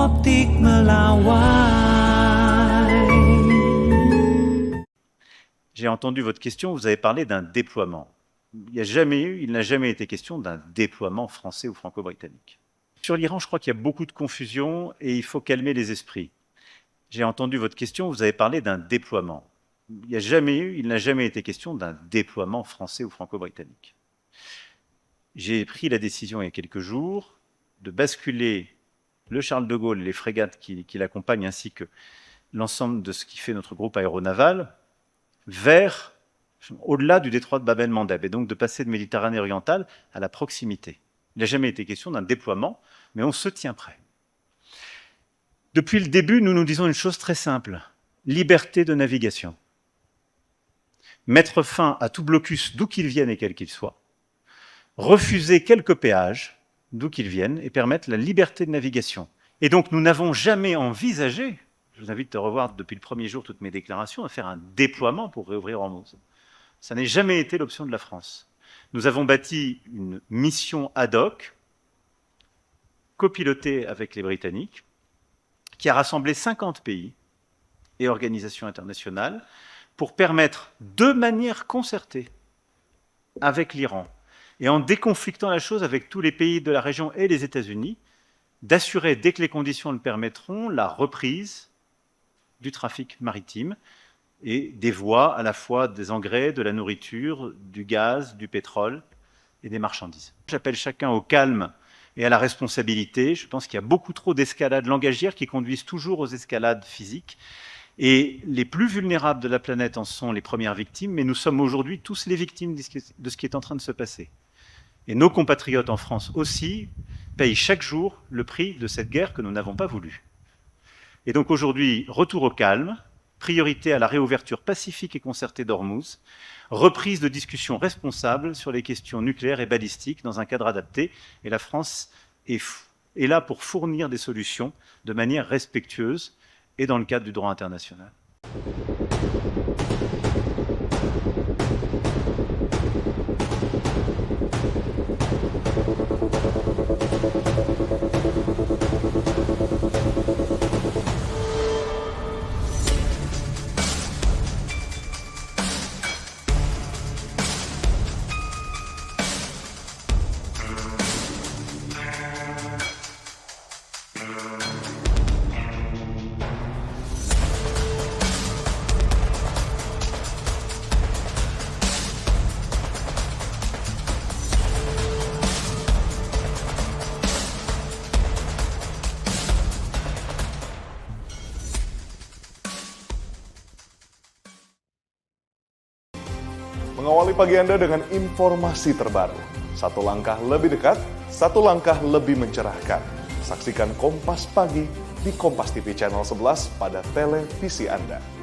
optik melawai. J'ai entendu votre question, vous avez parlé d'un déploiement. Il n'a jamais été question d'un déploiement français ou franco-britannique. Sur l'Iran, je crois qu'il y a beaucoup de confusion et il faut calmer les esprits. J'ai entendu votre question, vous avez parlé d'un déploiement. Il n'a jamais été question d'un déploiement français ou franco-britannique. J'ai pris la décision il y a quelques jours de basculer le Charles de Gaulle et les frégates qui l'accompagnent, ainsi que l'ensemble de ce qui fait notre groupe aéronaval, vers au-delà du détroit de Bab el-Mandeb, et donc de passer de Méditerranée orientale à la proximité. Il n'a jamais été question d'un déploiement, mais on se tient prêt. Depuis le début, nous nous disons une chose très simple: liberté de navigation. Mettre fin à tout blocus, d'où qu'il vienne et quel qu'il soit. Refuser quelques péages, d'où qu'ils viennent, et permettre la liberté de navigation. Et donc nous n'avons jamais envisagé, je vous invite à revoir depuis le premier jour toutes mes déclarations, à faire un déploiement pour réouvrir Ormuz. Ça n'a jamais été l'option de la France. Nous avons bâti une mission ad hoc, copilotée avec les Britanniques, qui a rassemblé 50 pays et organisations internationales pour permettre, de manière concertée avec l'Iran, et en déconflictant la chose avec tous les pays de la région et les États-Unis, d'assurer, dès que les conditions le permettront, la reprise du trafic maritime et des voies à la fois des engrais, de la nourriture, du gaz, du pétrole et des marchandises. J'appelle chacun au calme et à la responsabilité. Je pense qu'il y a beaucoup trop d'escalades langagières qui conduisent toujours aux escalades physiques. Et les plus vulnérables de la planète en sont les premières victimes, mais nous sommes aujourd'hui tous les victimes de ce qui est en train de se passer. Et nos compatriotes en France aussi payent chaque jour le prix de cette guerre que nous n'avons pas voulu. Et donc aujourd'hui, retour au calme, priorité à la réouverture pacifique et concertée d'Ormuz, reprise de discussions responsables sur les questions nucléaires et balistiques dans un cadre adapté. Et la France est là pour fournir des solutions de manière respectueuse et dans le cadre du droit international. Mengawali pagi Anda dengan informasi terbaru. Satu langkah lebih dekat, satu langkah lebih mencerahkan. Saksikan Kompas Pagi di Kompas TV Channel 11 pada televisi Anda.